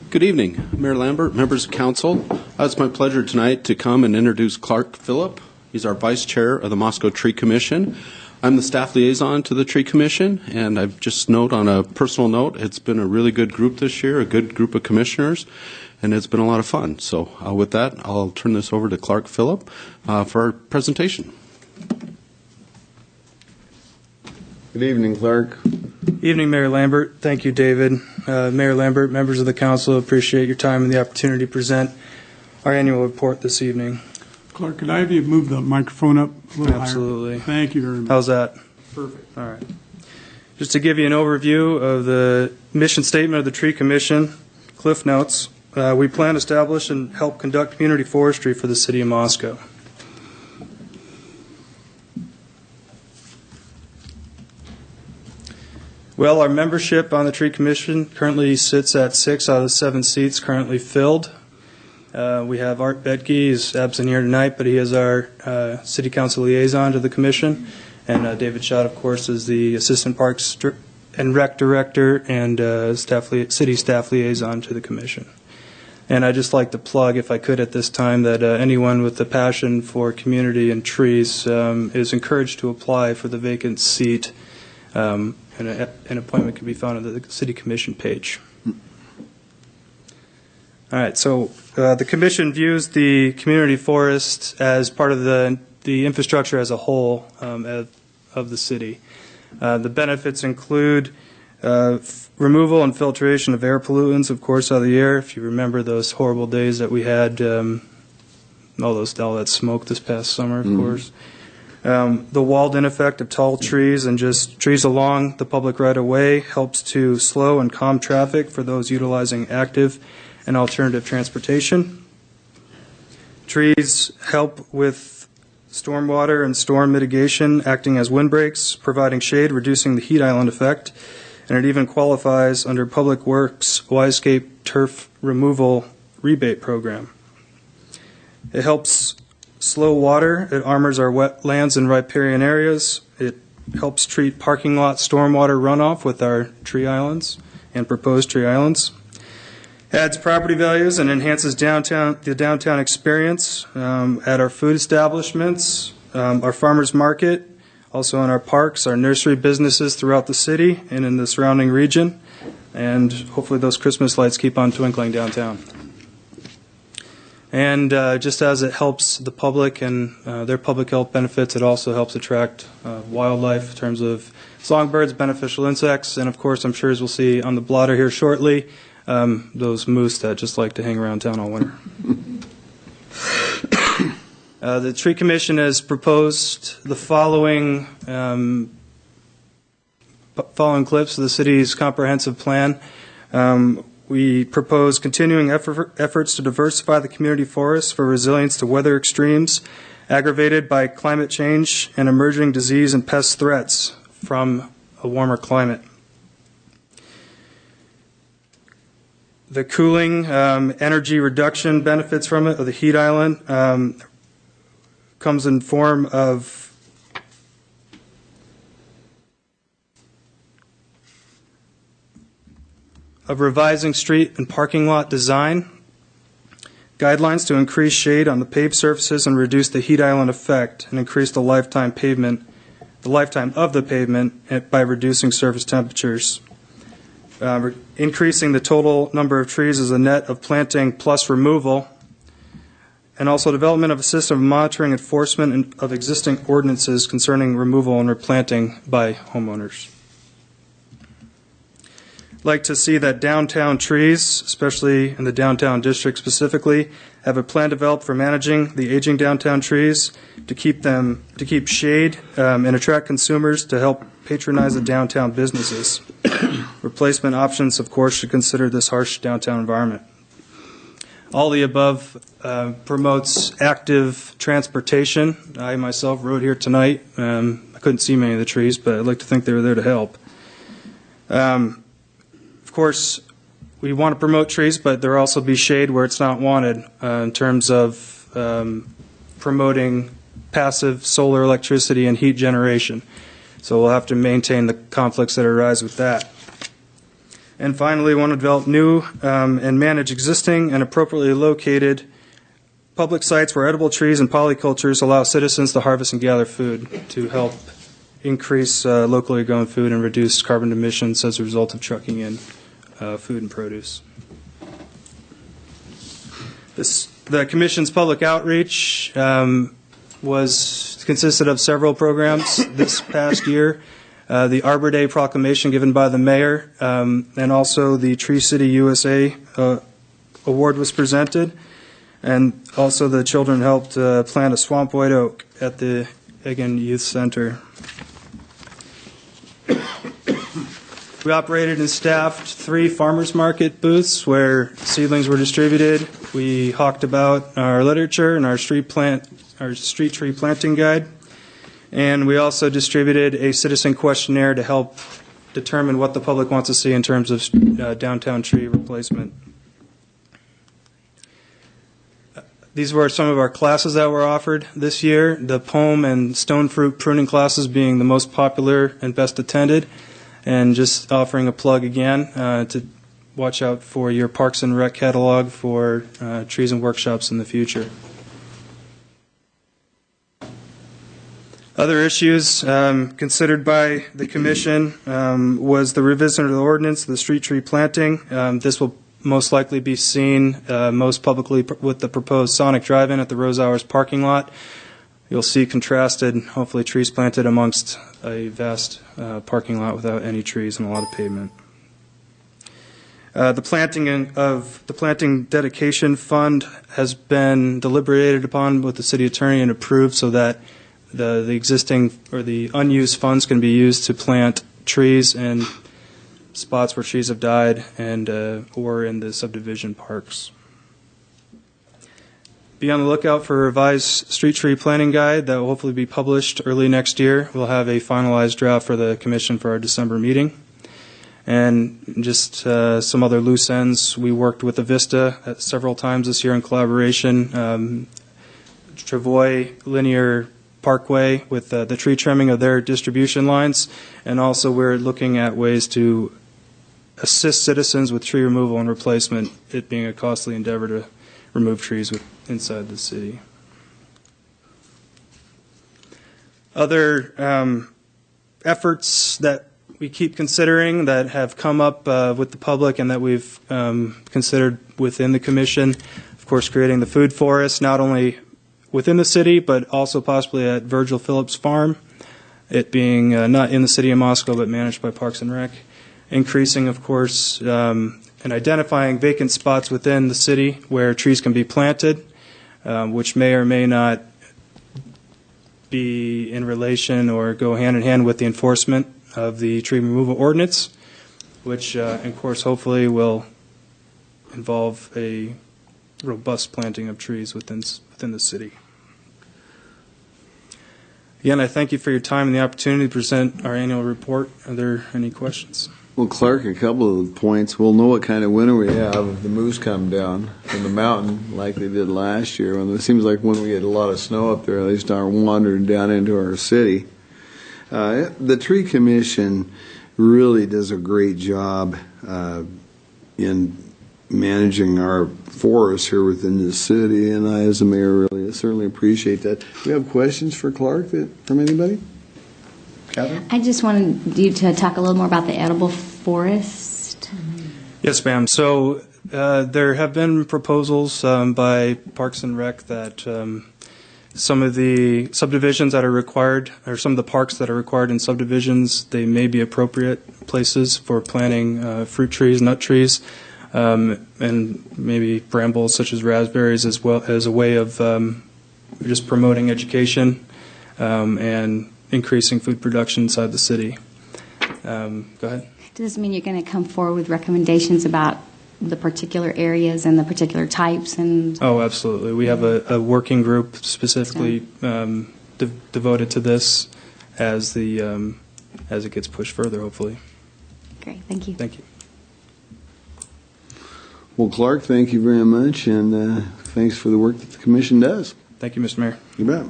Good evening, Mayor Lambert, members of council. It's my pleasure tonight to come and introduce Clark Phillip. He's our vice chair of the Moscow Tree Commission. I'm the staff liaison to the Tree Commission, and I've just note on a personal note, it's been a really good group this year, a good group of commissioners, and it's been a lot of fun. So with that, I'll turn this over to Clark Phillip for our presentation. Good evening, Clark. Evening, Mayor Lambert. Thank you, David. Mayor Lambert, members of the council, appreciate your time and the opportunity to present our annual report this evening. Clark, could I have you move the microphone up a little Absolutely. higher? Thank you very much. How's that? Perfect. All right. Just to give you an overview of the mission statement of the Tree Commission, Cliff Notes, we plan to establish and help conduct community forestry for the city of Moscow. Well, our membership on the Tree Commission currently sits at 6 out of the 7 seats currently filled. We have Art Betke, he's absent here tonight, but he is our City Council liaison to the Commission. And David Schott, of course, is the Assistant Parks and Rec Director and City Staff Liaison to the Commission. And I'd just like to plug, if I could at this time, that anyone with a passion for community and trees is encouraged to apply for the vacant seat. And an appointment can be found on the City Commission page. All right, so the Commission views the community forest as part of the infrastructure as a whole of the city. The benefits include removal and filtration of air pollutants, of course, out of the air. If you remember those horrible days that we had, all that smoke this past summer, of course. The walled-in effect of tall trees and just trees along the public right-of-way helps to slow and calm traffic for those utilizing active and alternative transportation. Trees help with stormwater and storm mitigation, acting as windbreaks, providing shade, reducing the heat island effect, and it even qualifies under Public Works Wisescape Turf Removal Rebate Program. It helps slow water. It armors our wetlands and riparian areas. It helps treat parking lot stormwater runoff with our tree islands and proposed tree islands. Adds property values and enhances the downtown experience at our food establishments, our farmers market, also in our parks, our nursery businesses throughout the city and in the surrounding region, and hopefully those Christmas lights keep on twinkling downtown. And just as it helps the public and their public health benefits, it also helps attract wildlife in terms of songbirds, beneficial insects, and of course, I'm sure as we'll see on the blotter here shortly, those moose that just like to hang around town all winter. The Tree Commission has proposed the following clips of the city's comprehensive plan. We propose continuing efforts to diversify the community forests for resilience to weather extremes aggravated by climate change and emerging disease and pest threats from a warmer climate. The cooling, energy reduction benefits from it, of the heat island, comes in form of revising street and parking lot design, guidelines to increase shade on the paved surfaces and reduce the heat island effect, and increase the lifetime of the pavement by reducing surface temperatures. Increasing the total number of trees as a net of planting plus removal, and also development of a system of monitoring enforcement of existing ordinances concerning removal and replanting by homeowners. Like to see that downtown trees, especially in the downtown district specifically, have a plan developed for managing the aging downtown trees to keep shade and attract consumers to help patronize the downtown businesses. Replacement options, of course, should consider this harsh downtown environment. All the above promotes active transportation. I myself rode here tonight. I couldn't see many of the trees, but I'd like to think they were there to help. Of course, we want to promote trees, but there will also be shade where it's not wanted in terms of promoting passive solar electricity and heat generation. So we'll have to maintain the conflicts that arise with that. And finally, we want to develop new and manage existing and appropriately located public sites where edible trees and polycultures allow citizens to harvest and gather food to help increase locally grown food and reduce carbon emissions as a result of trucking in food and produce. The Commission's public outreach consisted of several programs this past year. The Arbor Day proclamation given by the mayor, and also the Tree City USA award was presented. And also the children helped plant a swamp white oak at the Egan Youth Center. We operated and staffed 3 farmers market booths where seedlings were distributed. We hawked about our literature and our street tree planting guide. And we also distributed a citizen questionnaire to help determine what the public wants to see in terms of downtown tree replacement. These were some of our classes that were offered this year, the palm and stone fruit pruning classes being the most popular and best attended. And just offering a plug again to watch out for your Parks and Rec catalog for trees and workshops in the future. Other issues considered by the Commission was the revision of the ordinance, the street tree planting. This will most likely be seen most publicly with the proposed Sonic Drive-In at the Rose Hours parking lot. You'll see contrasted, hopefully, trees planted amongst a vast parking lot without any trees and a lot of pavement. The planting dedication fund has been deliberated upon with the city attorney and approved so that the existing or the unused funds can be used to plant trees in spots where trees have died and or in the subdivision parks. Be on the lookout for a revised street tree planting guide that will hopefully be published early next year. We'll have a finalized draft for the Commission for our December meeting. And just some other loose ends. We worked with Avista several times this year in collaboration. Travoy Linear Parkway with the tree trimming of their distribution lines. And also we're looking at ways to assist citizens with tree removal and replacement, it being a costly endeavor to remove trees inside the city. Other efforts that we keep considering that have come up with the public and that we've considered within the Commission, of course, creating the food forest, not only within the city, but also possibly at Virgil Phillips Farm, it being not in the city of Moscow, but managed by Parks and Rec. Increasing, of course, and identifying vacant spots within the city where trees can be planted, which may or may not be in relation or go hand in hand with the enforcement of the tree removal ordinance, which, of course, hopefully will involve a robust planting of trees within the city. Again, I thank you for your time and the opportunity to present our annual report. Are there any questions? Well, Clark, a couple of points. We'll know what kind of winter we have if the moose come down from the mountain like they did last year. And it seems like when we get a lot of snow up there, they start wandering down into our city. The Tree Commission really does a great job in managing our forests here within the city, and I, as a mayor, really certainly appreciate that. Do we have questions for Clark from anybody? Catherine? I just wanted you to talk a little more about the edible forest. Yes, ma'am. So there have been proposals by Parks and Rec that some of the subdivisions that are required, or some of the parks that are required in subdivisions, they may be appropriate places for planting fruit trees, nut trees, and maybe brambles such as raspberries, as well as a way of just promoting education and increasing food production inside the city. Go ahead. Does this mean you're going to come forward with recommendations about the particular areas and the particular types? And Oh, absolutely. We have a working group specifically devoted to this as it gets pushed further, hopefully. Great, thank you. Thank you. Well, Clark, thank you very much, and thanks for the work that the Commission does. Thank you, Mr. Mayor. You bet.